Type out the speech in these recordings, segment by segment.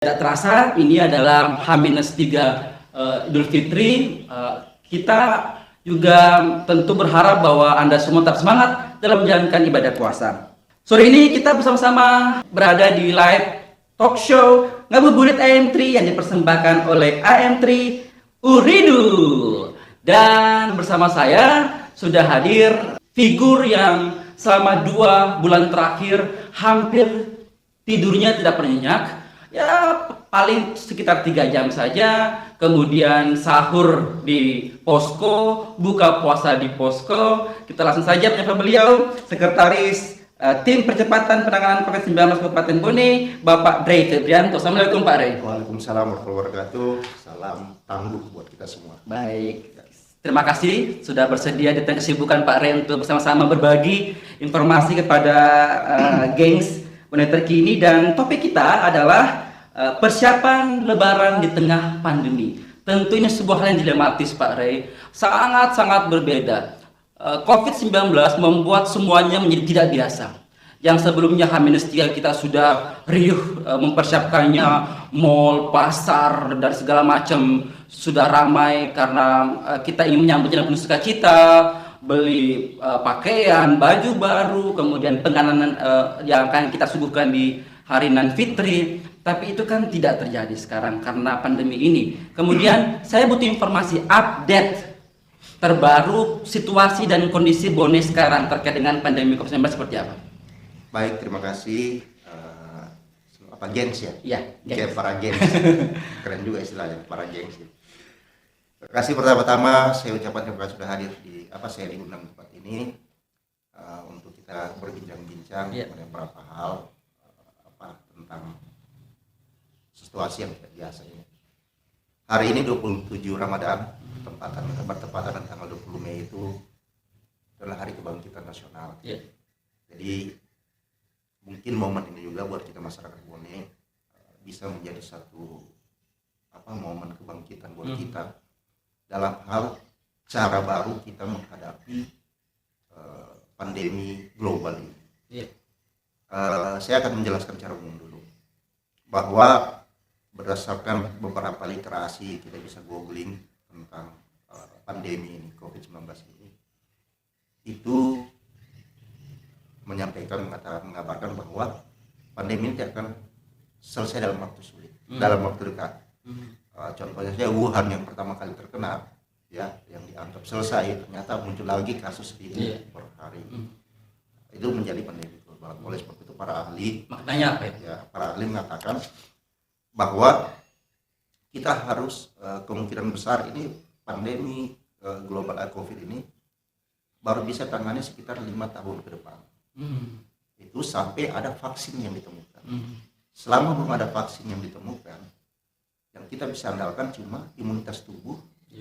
Tidak terasa ini adalah H-3 Idul Fitri. Kita juga tentu berharap bahwa Anda semua tetap semangat dalam menjalankan ibadah puasa. Sore ini kita bersama-sama berada di live talk show Ngabuburit AM3 yang dipersembahkan oleh AM3 Uridu. Dan bersama saya sudah hadir figur yang selama 2 bulan terakhir hampir tidurnya tidak pernah nyenyak. Ya paling sekitar 3 jam saja, kemudian sahur di posko, buka puasa di posko. Kita langsung saja menyapa beliau, Sekretaris Tim Percepatan Penanganan COVID-19 Kabupaten Bone, Bapak Rey Febrianto. Assalamualaikum Pak Rey. Waalaikumsalam warahmatullahi wabarakatuh. Salam tangguh buat kita semua. Baik, terima kasih sudah bersedia di tengah kesibukan Pak Rey untuk bersama-sama berbagi informasi kepada gengs Bone terkini, dan topik kita adalah persiapan Lebaran di tengah pandemi. Tentu ini sebuah hal yang dilematis Pak Rey, sangat-sangat berbeda. COVID-19 membuat semuanya menjadi tidak biasa. Yang sebelumnya H-3 kita sudah riuh mempersiapkannya, mall, pasar, dan segala macam sudah ramai karena kita ingin menyambutnya dengan penuh sukacita, beli pakaian, baju baru, kemudian penganan yang akan kita suguhkan di hari nan Fitri. Tapi itu kan tidak terjadi sekarang karena pandemi ini. Kemudian saya butuh informasi update terbaru situasi dan kondisi Bone sekarang terkait dengan pandemi COVID-19 seperti apa? Baik, terima kasih. Gengs ya? Iya, gengs. Para gengs. Keren juga istilahnya, para gengs. Terima kasih pertama-tama saya ucapkan terima kasih sudah hadir di saya diundang tempat ini untuk kita berbincang-bincang mengenai beberapa hal tentang situasi yang tidak biasa ini. Hari ini 27 Ramadan, bertepatan dengan tanggal 20 Mei itu adalah Hari Kebangkitan Nasional. Jadi mungkin momen ini juga buat kita masyarakat Bone bisa menjadi satu momen kebangkitan buat kita dalam hal cara baru kita menghadapi pandemi global ini. Saya akan menjelaskan secara umum dulu bahwa berdasarkan beberapa literasi kita bisa googling tentang pandemi ini, COVID-19 ini, itu mengabarkan bahwa pandemi ini tidak akan selesai dalam waktu sulit, dalam waktu dekat. Contohnya saja Wuhan yang pertama kali terkena, yang dianggap selesai, ternyata muncul lagi kasus ini per hari. Itu menjadi pandemi global. Oleh sebab itu para ahli, maknanya apa ya? Para ahli mengatakan bahwa kita harus kemungkinan besar ini pandemi global COVID ini baru bisa tangani sekitar 5 tahun ke depan. Itu sampai ada vaksin yang ditemukan. Selama belum ada vaksin yang ditemukan, yang kita bisa andalkan cuma imunitas tubuh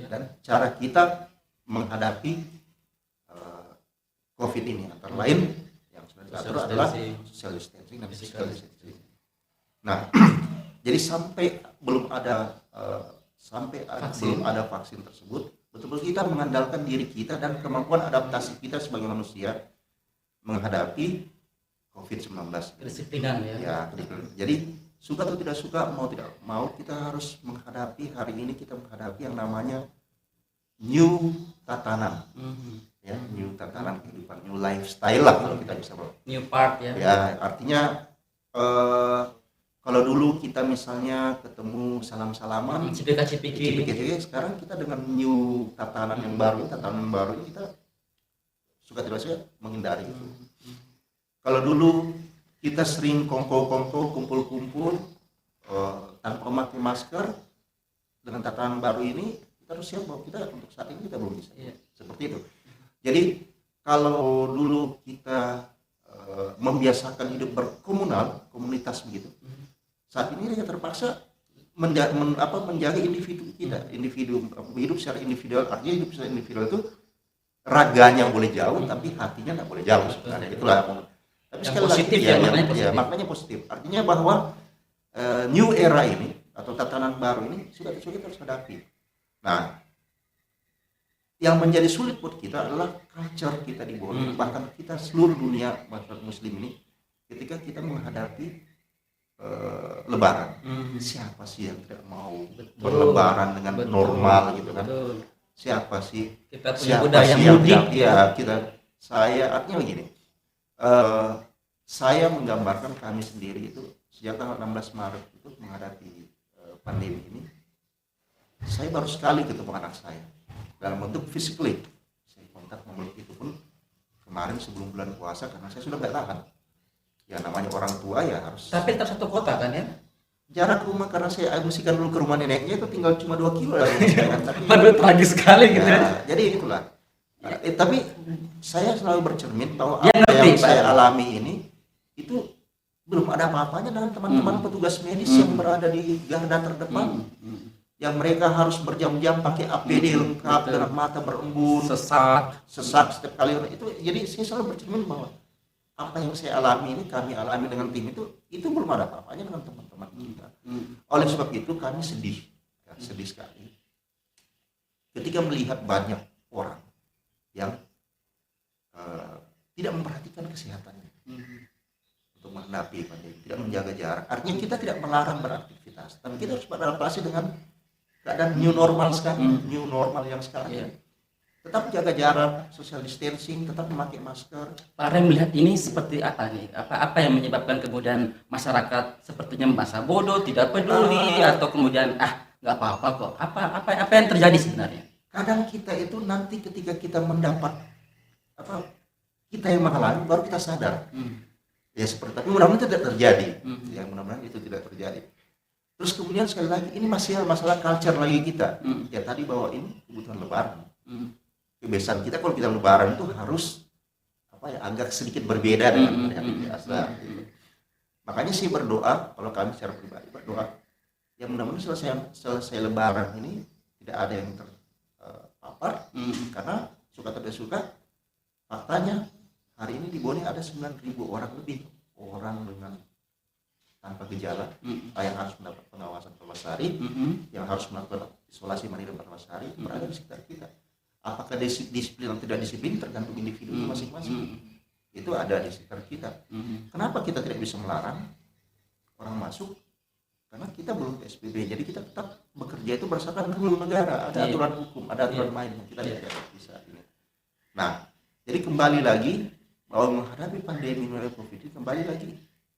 dan cara kita menghadapi COVID ini, antara lain yang sudah diatur adalah social distancing dan physical distancing. Nah, jadi sampai belum ada vaksin tersebut, betul-betul kita mengandalkan diri kita dan kemampuan adaptasi kita sebagai manusia menghadapi COVID-19. Kedisiplinan ya. Jadi suka atau tidak suka, mau tidak mau, kita harus menghadapi, hari ini kita menghadapi yang namanya new tatanan. New tatanan kehidupan, new lifestyle lah kalau kita bisa bawa. New part ya. Artinya kalau dulu kita misalnya ketemu salam-salaman, cipika-cipiki, sekarang kita dengan new tatanan yang baru, kita suka tidak suka menghindari itu. Kalau dulu kita sering kongko-kongko, kumpul-kumpul tanpa memakai masker, dengan tatanan baru ini kita harus siap bahwa kita untuk saat ini kita belum bisa. Seperti itu. Jadi kalau dulu kita membiasakan hidup berkomunal, komunitas begitu, saat ini kita terpaksa menjaga individu kita, hidup secara individual. Artinya hidup secara individual itu raganya boleh jauh, tapi hatinya tidak boleh jauh sebenarnya. Itulah. Tapi sekali lagi maknanya positif. Artinya bahwa new era ini atau tatanan baru ini sudah kita harus hadapi. Nah, yang menjadi sulit buat kita adalah culture kita di Bone, bahkan kita seluruh dunia masyarakat muslim ini, ketika kita menghadapi Lebaran. Siapa sih yang tidak mau berlebaran dengan normal gitu kan? Siapa sih? Kita punya Siapa budaya sih yang mudik saya artinya begini. Saya menggambarkan kami sendiri itu sejak tanggal 16 Maret itu menghadapi pandemi ini. Saya baru sekali ketemu anak saya dalam bentuk physically. Saya kontak memeluk itu pun kemarin sebelum bulan puasa karena saya sudah nggak tahan. Ya namanya orang tua ya harus. Tapi tetap satu kota kan ya? Jarak rumah karena saya mestikan dulu ke rumah neneknya itu tinggal cuma 2 kilo dari rumah saya kan. Tapi Waduh, tragis sekali gitu ya. jadi itulah. Tapi saya selalu bercermin bahwa Ya, apa ngerti, yang Pak. saya alami ini itu belum ada apa-apanya dengan teman-teman petugas medis yang berada di garda terdepan. Yang mereka harus berjam-jam pakai APD lengkap dengan mata berembun, sesak setiap kali itu. Jadi saya selalu bercermin bahwa apa yang saya alami ini kami alami dengan tim itu belum ada apa-apanya dengan teman-teman kita. Oleh sebab itu kami sedih sekali ketika melihat banyak orang yang tidak memperhatikan kesehatannya untuk menghadapi pandemi, tidak menjaga jarak. Artinya kita tidak melarang beraktivitas, tapi kita harus beradaptasi dengan keadaan new normal sekarang, new normal yang sekarang ini. Tetap jaga jarak, social distancing, tetap memakai masker. Pak Rem melihat ini seperti apa nih? Apa yang menyebabkan kemudian masyarakat sepertinya merasa bodoh, tidak peduli, atau kemudian nggak apa-apa kok? Apa yang terjadi sebenarnya? Kadang kita itu nanti ketika kita mendapat kita yang mengalami baru kita sadar. Ya seperti, tapi mudah-mudahan itu tidak terjadi. Ya mudah-mudahan itu tidak terjadi. Terus kemudian sekali lagi ini masih masalah culture lagi kita. Ya tadi bahwa ini kebutuhan lebaran. Kebiasaan kita kalau kita lebaran itu harus agak sedikit berbeda dengan hari biasa gitu. Makanya sih berdoa, kalau kami secara pribadi berdoa ya mudah-mudahan selesai lebaran ini tidak ada yang terpapar, karena suka tidak suka faktanya hari ini di Bone ada 9.000 orang lebih orang dengan tanpa gejala yang harus mendapat pengawasan 14 hari, yang harus melakukan isolasi mandiri 14 hari berada di sekitar kita. Apakah disiplin atau tidak disiplin tergantung individu masing-masing. Itu ada di sekitar kita. Kenapa kita tidak bisa melarang orang masuk? Karena kita belum PSBB, jadi kita tetap bekerja itu berdasarkan hukum negara, ada aturan hukum, ada aturan main yang kita tidak bisa ini. Nah, jadi kembali lagi bahwa menghadapi pandemi COVID ini kembali lagi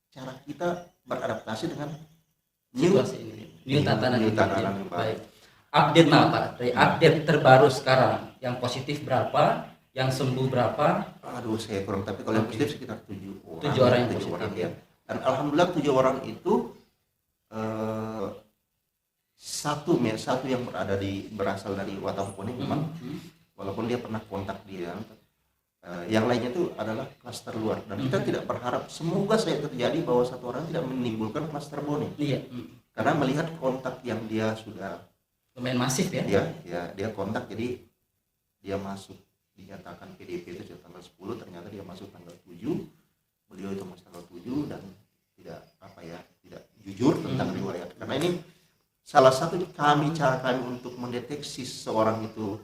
cara kita beradaptasi dengan new tatanan yang baru. Update Pak, dari update terbaru sekarang, yang positif berapa, yang sembuh berapa? Aduh, saya kurang, tapi kalau yang positif sekitar 7 orang. 7 orang yang positif ya. Dan alhamdulillah 7 orang itu satu yang berasal dari Watapone memang, walaupun dia pernah kontak dia. Yang lainnya itu adalah klaster luar, dan kita tidak berharap semoga saya terjadi bahwa satu orang tidak menimbulkan klaster Bone. Karena melihat kontak yang dia sudah lumayan masif ya. Dia kontak, jadi dia masuk dinyatakan PDP itu tanggal 10, ternyata dia masuk tanggal 7. Beliau itu masuk tanggal 7 dan tidak tidak jujur tentang riwayat. Karena ini salah satu cara kami untuk mendeteksi seseorang itu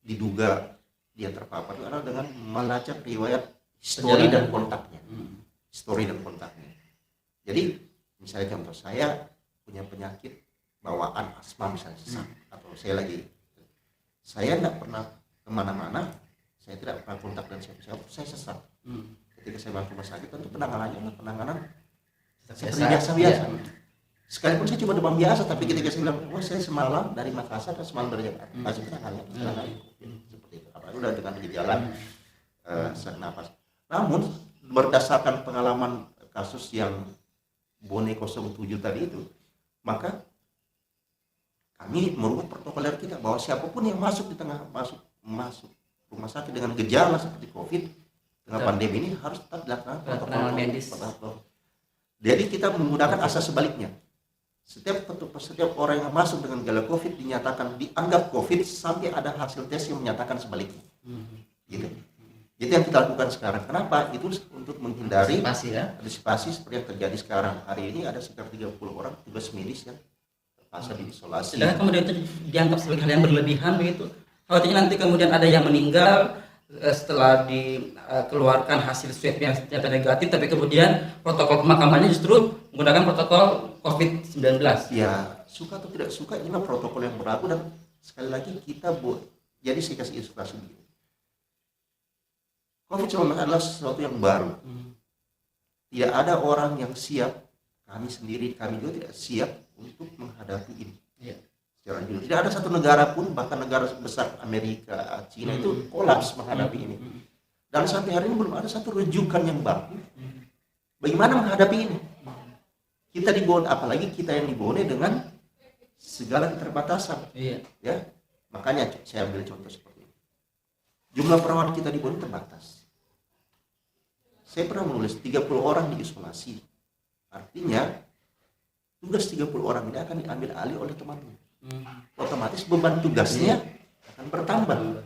diduga dia terpapar adalah dengan melacak riwayat histori dan kontaknya. Jadi misalnya contoh, saya punya penyakit bawaan asma misalnya sesak, atau saya tidak pernah kemana-mana, saya tidak pernah kontak dan siapa-siapa, saya sesak. Ketika saya masuk rumah sakit tentu penanganan seperti biasa. Sekalipun saya cuma demam biasa, tapi ketika saya bilang, saya semalam dari Makassar dan semalam dari Jakarta, masih penanganan seperti itu. Apalagi udah dengan gejala sesak napas. Namun berdasarkan pengalaman kasus yang Bone 07 tadi itu, maka kami merubah protokoler kita bahwa siapapun yang masuk masuk rumah sakit dengan gejala seperti COVID dengan pandemi ini harus tetap dilakukan protokol medis. Jadi kita menggunakan asas sebaliknya. Setiap orang yang masuk dengan gejala COVID dianggap COVID sampai ada hasil tes yang menyatakan sebaliknya. Gitu. Itu yang kita lakukan sekarang. Kenapa? Itu untuk menghindari antisipasi seperti yang terjadi sekarang. Hari ini ada sekitar 30 orang tugas medis yang terpaksa diisolasi. Sedangkan kemudian itu dianggap sebagai hal yang berlebihan begitu. Khawatirnya nanti kemudian ada yang meninggal setelah dikeluarkan hasil swab yang ternyata negatif, tapi kemudian protokol pemakamannya justru menggunakan protokol COVID-19. Ya, suka atau tidak suka inilah protokol yang berlaku, dan sekali lagi kita jadi saya kasih ilustrasi begini. COVID-19 adalah sesuatu yang baru. Tidak ada orang yang siap, kami sendiri, kami juga tidak siap untuk menghadapi ini. Secara jujur, tidak ada satu negara pun, bahkan negara besar Amerika, Cina itu kolaps menghadapi ini. Dan sampai hari ini belum ada satu rujukan yang baku. Bagaimana menghadapi ini? Kita di Bone, apalagi kita yang di Bone dengan segala keterbatasan. Ya, makanya saya ambil contoh seperti ini. Jumlah perawat kita di Bone terbatas. Saya pernah menulis 30 orang diisolasi. Artinya tugas 30 orang ini akan diambil alih oleh teman-teman. Otomatis beban tugasnya akan bertambah.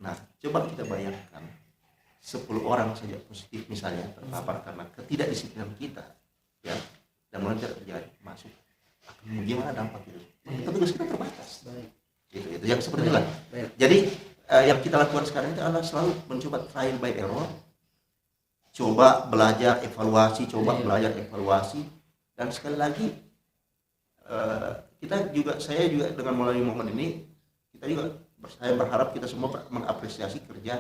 Nah, coba kita bayangkan 10 orang saja positif misalnya terpapar karena ketidakdisiplinan kita, ya, dan mulai tidak terjadi masuk, akan bagaimana dampak itu? Tugas kita terbatas. Itu yang seperti itulah. Jadi yang kita lakukan sekarang itu adalah selalu mencoba trial by error, coba belajar evaluasi, dan sekali lagi saya juga dengan melalui momen ini, saya berharap kita semua mengapresiasi kerja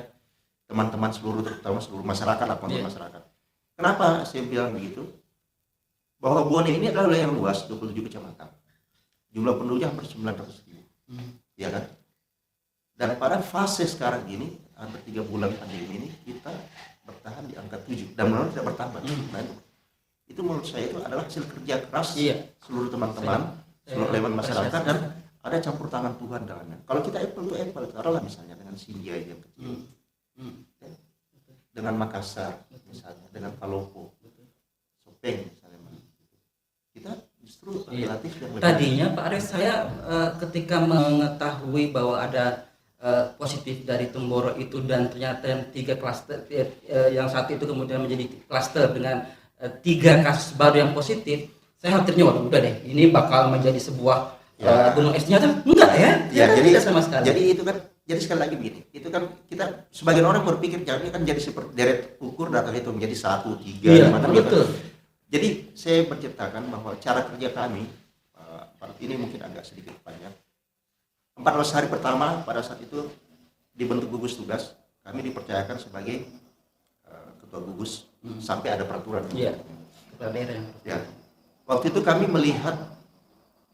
teman-teman terutama seluruh masyarakat, masyarakat. Kenapa saya bilang begitu? Bahwa Bone ini adalah wilayah yang luas, 27 kecamatan. Jumlah penduduknya hampir 900.000. Ya kan? Dan pada fase sekarang ini, hampir 3 bulan pandemi ini, kita bertahan di angka 7 dan menurut tidak bertambah. Nah, itu menurut saya itu adalah hasil kerja keras seluruh teman-teman, seluruh elemen masyarakat, dan ada campur tangan Tuhan dalamnya. Kalau kita apple to apple, taruhlah misalnya dengan Sindia yang kecil, dengan Makassar misalnya, dengan Palopo, Sopeng misalnya, kita justru relatif yang lebih. Tadinya Pak Aris, saya ketika mengetahui bahwa ada positif dari Temboro itu, dan ternyata yang 3 klaster, yang satu itu kemudian menjadi klaster dengan 3 kasus baru yang positif, saya khawatirnya waduh udah deh, ini bakal menjadi sebuah gunung es. Ternyata enggak ya, jadi tidak sama sekali. Jadi itu kan, jadi sekali lagi begini, itu kan kita sebagian orang berpikir jangan ini kan jadi seperti deret ukur data itu menjadi 1, 3, 5. Betul. Jadi saya menceritakan bahwa cara kerja kami ini mungkin agak sedikit panjang. 14 hari pertama pada saat itu dibentuk gugus tugas, kami dipercayakan sebagai ketua gugus sampai ada peraturan. Kepala daerah. Ya. Waktu itu kami melihat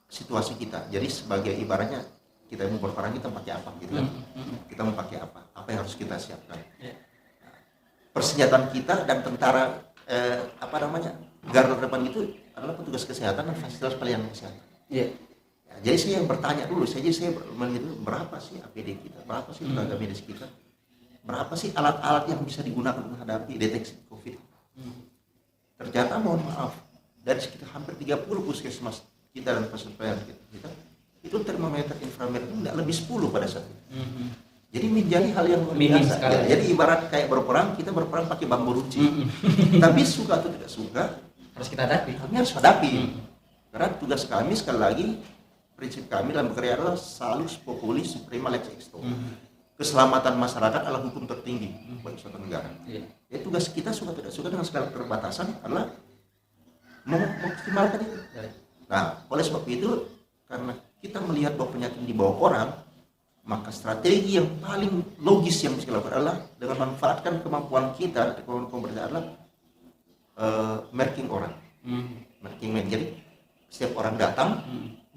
situasi kita. Jadi sebagai ibaratnya kita mau berperang, kita pakai apa gitu kan? Kita mau pakai apa? Apa yang harus kita siapkan? Persenjataan kita dan tentara garda terdepan itu adalah petugas kesehatan dan fasilitas pelayanan kesehatan. Jadi saya yang bertanya dulu, saya menghitung berapa sih APD kita, berapa sih tenaga medis kita, berapa sih alat-alat yang bisa digunakan menghadapi deteksi COVID. Ternyata mohon maaf, dari sekitar hampir 30 puskesmas kita dan fasilitas kita, itu termometer inframerah itu tidak lebih 10 pada saat itu. Jadi menjadi hal yang luar biasa. Jadi ibarat kayak berperang, kita berperang pakai bambu runcing. Tapi suka atau tidak suka, harus kita hadapi. Kami harus hadapi. Karena tugas kami, sekali lagi, prinsip kami dalam bekerja adalah salus populi suprema lex exto. Keselamatan masyarakat adalah hukum tertinggi bagi suatu negara. Jadi tugas kita suka tidak suka dengan segala keterbatasan adalah mengoptimalkan itu. Nah, oleh sebab itu, karena kita melihat bahwa penyakit di bawah orang, maka strategi yang paling logis yang bisa dilakukan adalah dengan memanfaatkan kemampuan kita, kemampuan pemerintah adalah marking orang, marking man. Jadi setiap orang datang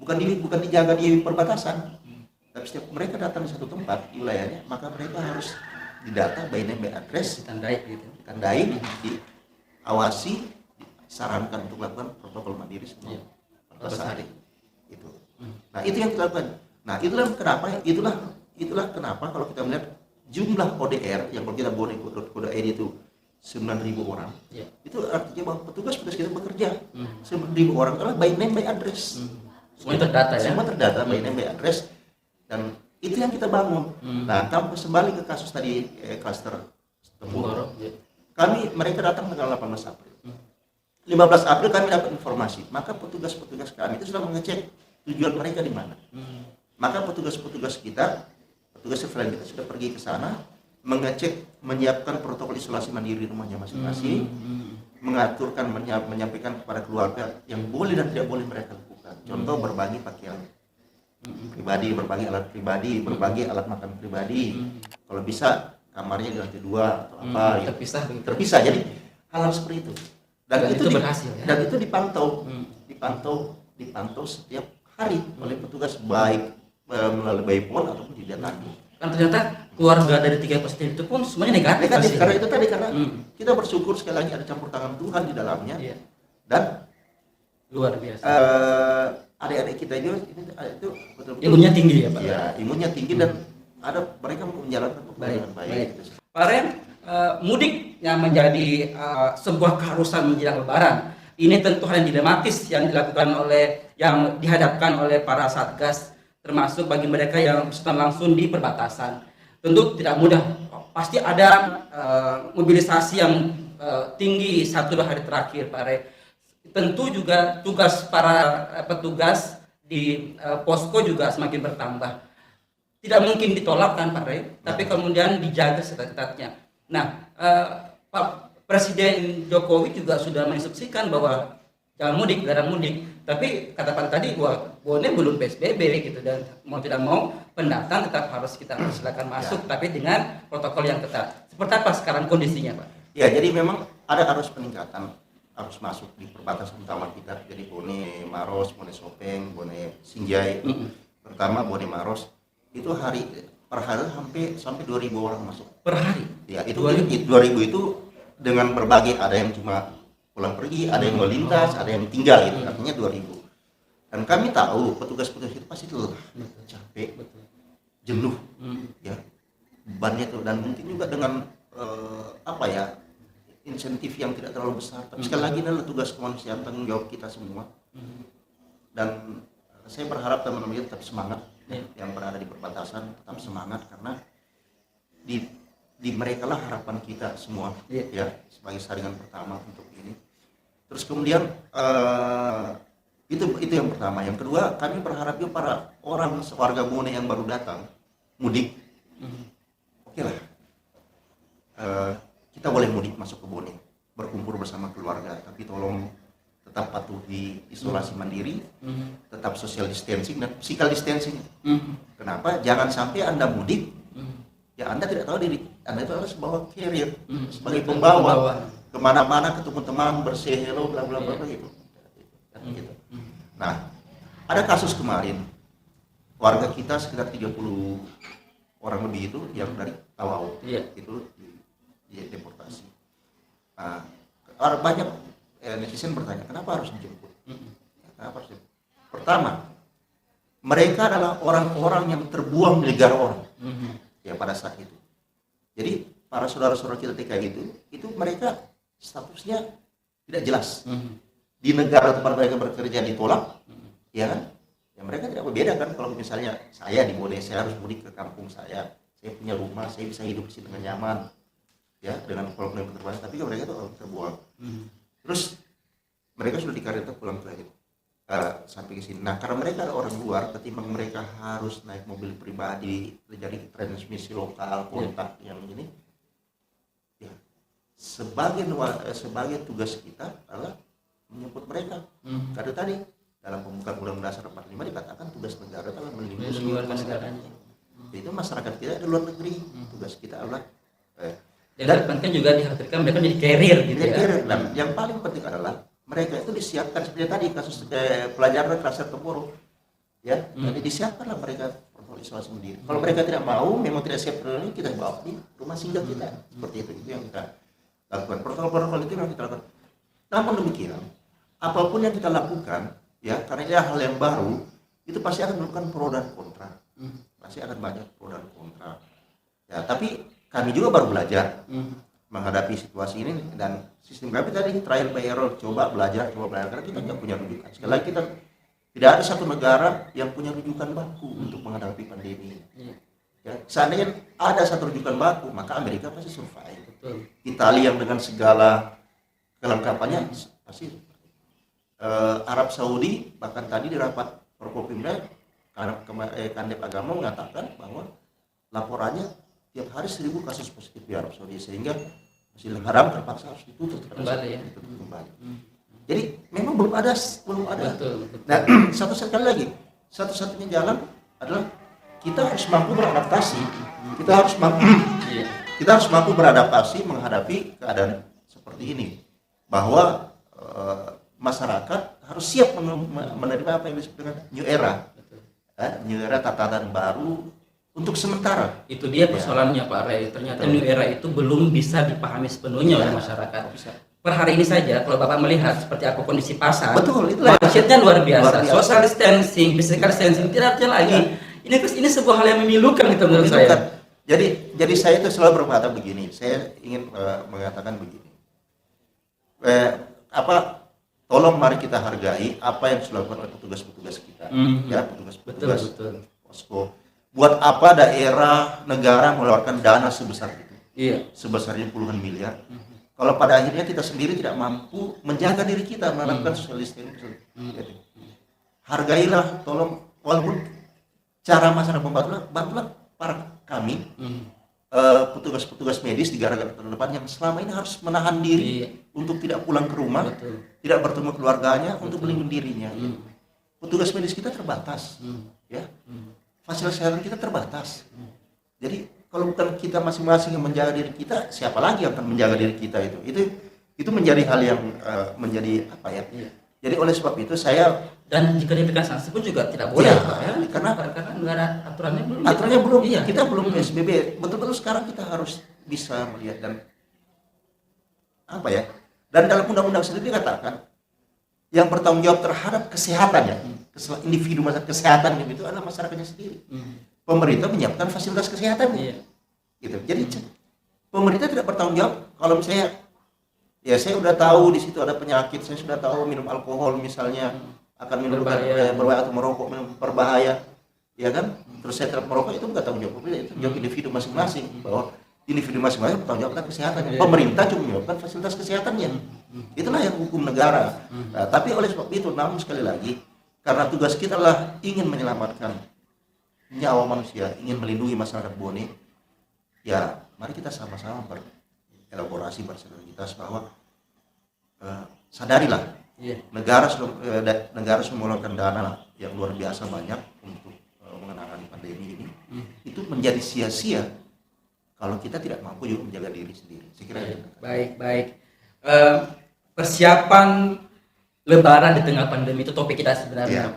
bukan dijaga di perbatasan, tapi setiap mereka datang di satu tempat di wilayahnya, maka mereka harus didata by name by address, ditandai, diawasi, disarankan untuk melakukan protokol mandiri semua 14 hari itu. Nah, itu yang kita lakukan. Nah, itulah kenapa kalau kita melihat jumlah ODR yang kalau kita boleh kode ID itu 9.000 orang, itu artinya bahwa petugas kita bekerja 9.000 orang adalah by name by address. Semua terdata ya. Semua terdata by name by address, dan itu yang kita bangun. Nah, kembali ke kasus tadi klaster Temboro. Mereka datang tanggal 18 April. 15 April kami dapat informasi, maka petugas-petugas kami itu sudah mengecek tujuan mereka di mana. Maka petugas-petugas kita, petugas surveillance kita sudah pergi ke sana mengecek, menyiapkan protokol isolasi mandiri di rumahnya masing-masing, mengaturkan, menyampaikan kepada keluarga yang boleh dan tidak boleh mereka lakukan. Contoh berbagi pakaian pribadi, berbagi alat pribadi, berbagi alat makan pribadi. Kalau bisa kamarnya di lantai 2 atau apa, terpisah, terpisah. Jadi hal-hal seperti itu. Dan itu berhasil ya? Dan itu dipantau setiap hari oleh petugas, baik melalui phone ataupun didatangi. Kan ternyata keluarga dari 3 positif itu pun semuanya negatif. Karena itu tadi, karena kita bersyukur sekali lagi ada campur tangan Tuhan di dalamnya. Iya. Dan Luar biasa. Adik-adik kita itu betul-betul Imunnya tinggi ya Pak? Ya, imunnya tinggi dan mereka menjalankan dengan baik. Gitu. Pak Ren, mudik yang menjadi sebuah keharusan menjelang Lebaran. Ini tentu hal yang dilematis yang dihadapkan oleh para satgas, termasuk bagi mereka yang sedang langsung di perbatasan. Tentu tidak mudah. Pasti ada mobilisasi yang tinggi 1-2 hari terakhir, Pak Ren. Tentu juga tugas para petugas di posko juga semakin bertambah. Tidak mungkin ditolak kan Pak Rey, tapi kemudian dijaga seketat-ketatnya. Nah, Pak Presiden Jokowi juga sudah menginstruksikan bahwa jangan mudik, larang mudik. Tapi kata Pak tadi bahwa Bone belum PSBB gitu, dan mau tidak mau pendatang tetap harus kita silakan masuk, tapi dengan protokol yang ketat. Seperti apa sekarang kondisinya Pak? Ya, jadi memang ada arus peningkatan arus masuk di perbatasan utama kita. Jadi Bone Maros, Bone Sopeng, Bone Sinjai, pertama Bone Maros itu per hari sampai 2.000 orang masuk per hari. Ya, itu 2.000 itu dengan berbagai, ada yang cuma pulang pergi, ada yang melintas, ada yang tinggal gitu. Artinya 2.000. Dan kami tahu petugas-petugas itu pasti lelah, capek, jenuh, ya bebannya itu, dan mungkin juga dengan insentif yang tidak terlalu besar. Tapi sekali lagi adalah tugas kemanusiaan, tanggung jawab kita semua. Dan saya berharap teman-teman kita tetap semangat, yang berada di perbatasan tetap semangat, karena di mereka lah harapan kita semua, ya, sebagai saringan pertama untuk ini. Terus kemudian itu yang pertama. Yang kedua, kami berharap juga para orang warga Bone yang baru datang mudik, oke lah, kita boleh mudik masuk ke Bone, berkumpul bersama keluarga, tapi tolong tetap patuhi isolasi mandiri, tetap social distancing dan physical distancing. Kenapa? Jangan sampai Anda mudik, ya Anda tidak tahu diri Anda itu harus bawa carrier, sebagai pembawa kemana-mana, ketemu teman, bersih, hello, bla bla bla gitu. Nah, ada kasus kemarin warga kita sekitar 30 orang lebih itu yang dari Tawau, itu deportasi. Nah, banyak netizen bertanya, kenapa harus dijemput? Kenapa harus dijemput? Pertama, mereka adalah orang-orang yang terbuang di negara orang, ya pada saat itu. Jadi para saudara-saudara kita TKI itu mereka statusnya tidak jelas. Di negara tempat mereka bekerja ditolak, ya kan? Ya mereka tidak berbeda kan, kalau misalnya saya di Bone, saya harus mudik ke kampung saya punya rumah, saya bisa hidup di sini dengan nyaman, ya, dengan walaupun keterbatasan, tapi mereka itu orang terbuang. Terus mereka sudah dikarantina pulang ke sampai ke sini. Nah, karena mereka ada orang luar, ketimbang mereka harus naik mobil pribadi, terjadi transmisi lokal, kontak yang ini, ya, sebagai tugas kita adalah menyebut mereka. Karena tadi dalam pembukaan Undang-Undang Dasar 45 dikatakan tugas negara adalah melindungi masyarakatnya. Itu masyarakat kita di luar negeri, tugas kita adalah dan penting juga dihadirkan mereka menjadi carrier gitu ya. Dan yang paling penting adalah mereka itu disiapkan seperti tadi kasus pelajaran klaster Temboro, ya. Jadi disiapkanlah mereka protokol isolasi mandiri. Kalau mereka tidak mau, memang tidak siap ini, kita bawa di rumah singgah kita. Seperti itu yang kita lakukan. Protokol itu yang kita lakukan. Namun demikian, apapun yang kita lakukan, ya, karena ini hal yang baru, itu pasti akan melakukan pro dan kontra. Pasti akan banyak pro dan kontra. Ya, tapi kami juga baru belajar menghadapi situasi ini, dan sistem kami tadi trial by error, coba belajar karena kita tidak punya rujukan. Sekali lagi, kita tidak ada satu negara yang punya rujukan baku untuk menghadapi pandemi ini. Ya, seandainya ada satu rujukan baku, maka Amerika pasti survive. Italia yang dengan segala kelengkapannya pasti. Arab Saudi bahkan tadi di rapat Forkopimda, Kandep Agama mengatakan bahwa laporannya tiap hari 1.000 kasus positif di Arab Saudi, sehingga Masjidil Haram terpaksa harus ditutup kembali. Jadi memang belum ada. Betul. Nah, sekali lagi, satu-satunya jalan adalah kita harus mampu beradaptasi. Kita harus mampu beradaptasi menghadapi keadaan seperti ini, bahwa masyarakat harus siap menerima apa yang disebut dengan new era. New era, tatanan baru untuk sementara. Itu dia persoalannya Pak Ray. Ternyata new era itu belum bisa dipahami sepenuhnya oleh masyarakat. Per hari ini saja, kalau Bapak melihat seperti apa kondisi pasar, macetnya luar biasa. Social distancing, physical distancing, tidak ada lagi. Ini sebuah hal yang memilukan gitu menurut saya. Jadi saya itu selalu berkata begini. Saya ingin mengatakan begini. Tolong mari kita hargai apa yang sudah dilakukan oleh petugas-petugas kita, ya, petugas posko. Buat apa daerah, negara mengeluarkan dana sebesar itu? Sebesarnya puluhan miliar. Kalau pada akhirnya kita sendiri tidak mampu menjaga diri kita, melakukan social distancing. Hargailah, tolong, walaupun cara masyarakat bantulah para kami, petugas-petugas medis di garda terdepan yang selama ini harus menahan diri untuk tidak pulang ke rumah, tidak bertemu keluarganya, untuk melindungi dirinya. Petugas medis kita terbatas, ya. Fasilitas kesehatan kita terbatas. Jadi kalau bukan kita masing-masing yang menjaga diri kita, siapa lagi yang akan menjaga diri kita itu? Itu menjadi hal yang menjadi apa ya? Jadi oleh sebab itu saya, dan jika diberikan sanksi pun juga tidak boleh, karena nggak ada aturannya belum. Kita belum PSBB. Betul-betul sekarang kita harus bisa melihat dan apa ya? Dan dalam undang-undang sendiri dikatakan yang bertanggung jawab terhadap kesehatannya, individu masyarakat kesehatan itu adalah masyarakatnya sendiri. Pemerintah menyiapkan fasilitas kesehatan. Gitu. Jadi pemerintah tidak bertanggung jawab kalau misalnya ya saya sudah tahu di situ ada penyakit, saya sudah tahu minum alkohol misalnya akan menimbulkan berbahaya, atau merokok berbahaya, ya kan? Terus saya tetap merokok, itu bukan tanggung jawab pemerintah, itu tanggung jawab individu masing-masing, bahwa individu masing-masing bertanggung jawab akan kesehatannya. Pemerintah cuma menyiapkan fasilitas kesehatannya. Itulah yang hukum negara. Nah, tapi oleh sebab itu, namun sekali lagi, karena tugas kita adalah ingin menyelamatkan nyawa manusia, ingin melindungi masyarakat Bone, ya mari kita sama-sama berelaborasi bersoliditas bahwa sadarilah negara sudah mengeluarkan dana yang luar biasa banyak untuk menangani pandemi ini. Itu menjadi sia-sia kalau kita tidak mampu juga menjaga diri sendiri. Sekiranya baik. Persiapan Lebaran di tengah pandemi itu topik kita sebenarnya.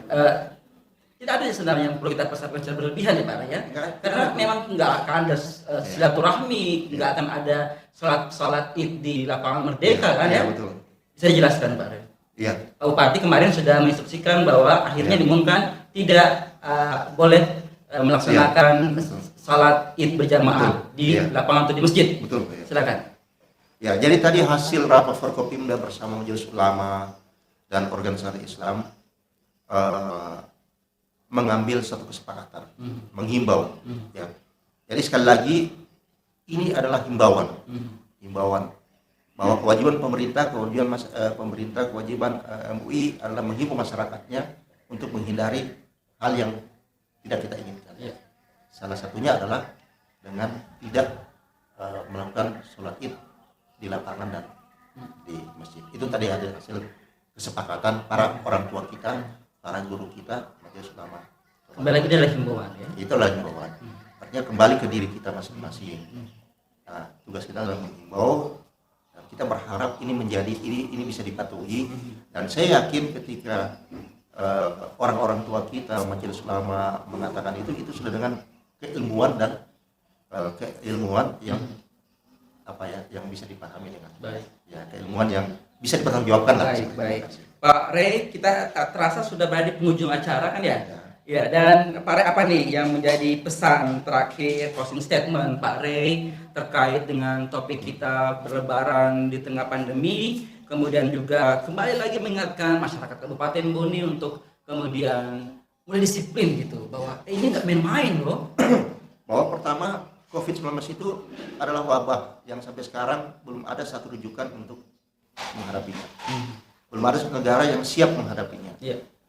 Tidak ada sebenarnya yang perlu kita persiapkan secara berlebihan ya Pak ya. Karena memang nggak akan ada silaturahmi, nggak akan ada sholat Id di lapangan Merdeka kan ya. Betul. Bisa dijelaskan Pak? Pak Bupati kemarin sudah menginstruksikan bahwa akhirnya diumumkan tidak boleh melaksanakan sholat Id berjamaah di lapangan atau di masjid. Betul. Silakan. Ya, jadi tadi hasil rapat Forkopimda bersama Majelis Ulama dan organisasi Islam mengambil satu kesepakatan, menghimbau. Ya. Jadi sekali lagi ini adalah himbauan bahwa kewajiban pemerintah, kewajiban MUI adalah menghimbau masyarakatnya untuk menghindari hal yang tidak kita inginkan. Salah satunya adalah dengan tidak melakukan sholat Id di lapangan dan di masjid. Itu tadi ada hasil kesepakatan para orang tua kita, para guru kita, majelis ulama. Kembali lagi adalah himbauan ya. Itulah himbauan. Artinya kembali ke diri kita masing-masing. Nah, tugas kita adalah menghimbau. Dan kita berharap ini bisa dipatuhi. Dan saya yakin ketika orang-orang tua kita, majelis ulama mengatakan itu sudah dengan keilmuan dan keilmuan yang yang bisa dipahami dengan baik. Ya, keilmuan yang bisa dipertanggungjawabkan lah. Baik. Pak Ray, kita tak terasa sudah berada di penghujung acara kan ya? Ya, dan Pak Ray apa nih yang menjadi pesan terakhir, closing statement Pak Ray terkait dengan topik kita berlebaran di tengah pandemi, kemudian juga kembali lagi mengingatkan masyarakat Kabupaten Bone untuk kemudian mulai disiplin gitu, bahwa ini nggak main-main loh. Bahwa pertama COVID-19 itu adalah wabah yang sampai sekarang belum ada satu rujukan untuk menghadapinya. Belum ada satu negara yang siap menghadapinya.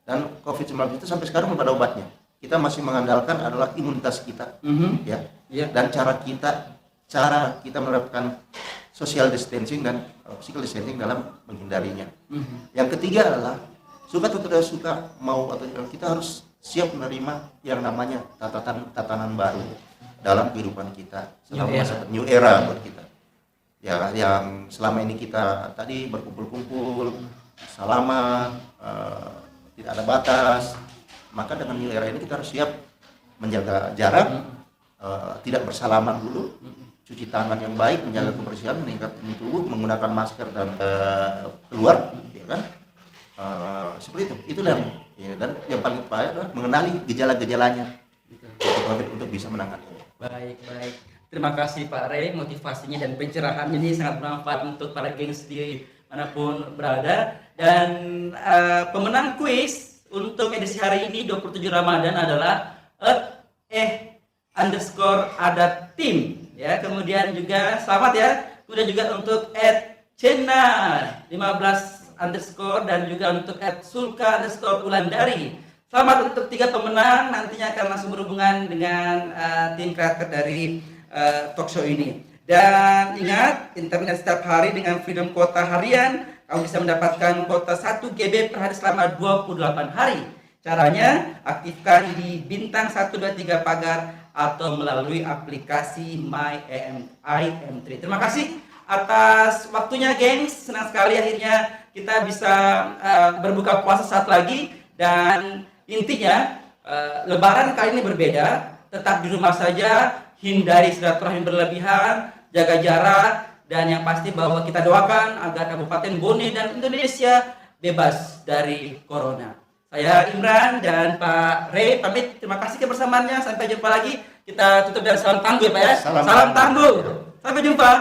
Dan COVID-19 itu sampai sekarang belum ada obatnya. kita masih mengandalkan adalah imunitas kita, ya. Iya. Dan cara kita menerapkan social distancing dan physical distancing dalam menghindarinya. Yang ketiga adalah suka atau tidak suka, mau atau tidak, kita harus siap menerima yang namanya tatanan baru dalam kehidupan kita selama masa new era buat kita. Ya, yang selama ini kita tadi berkumpul-kumpul, salaman, tidak ada batas, maka dengan new era ini kita harus siap menjaga jarak, tidak bersalaman dulu, cuci tangan yang baik, menjaga kebersihan, meningkatkan tubuh, menggunakan masker dan keluar, ya kan? Seperti itu dan dan yang paling utama adalah mengenali gejala-gejalanya untuk bisa menangani. Baik. Terima kasih Pak Ray, motivasinya dan pencerahan ini sangat bermanfaat untuk para gengs di manapun berada. Dan pemenang kuis untuk edisi hari ini 27 Ramadan adalah _adat_team ya. Kemudian juga selamat ya. Kemudian juga untuk @cena 15_ dan juga untuk @sulka_ulandari. Selamat untuk 3 pemenang, nantinya akan langsung berhubungan dengan tim kreator dari talk show ini. Dan ingat, internet setiap hari dengan Freedom Quota harian, kamu bisa mendapatkan kuota 1 GB per hari selama 28 hari. Caranya, aktifkan di bintang 123 pagar atau melalui aplikasi MyIM3. Terima kasih atas waktunya, gengs. Senang sekali akhirnya kita bisa berbuka puasa saat lagi. Dan intinya, Lebaran kali ini berbeda. Tetap di rumah saja, hindari silaturahmi berlebihan, jaga jarak, dan yang pasti bahwa kita doakan agar Kabupaten Bone dan Indonesia bebas dari corona. Saya Imran dan Pak Ray pamit. Terima kasih kebersamaannya. Sampai jumpa lagi. Kita tutup dengan salam tangguh ya Pak ya. Salam tangguh. Sampai jumpa.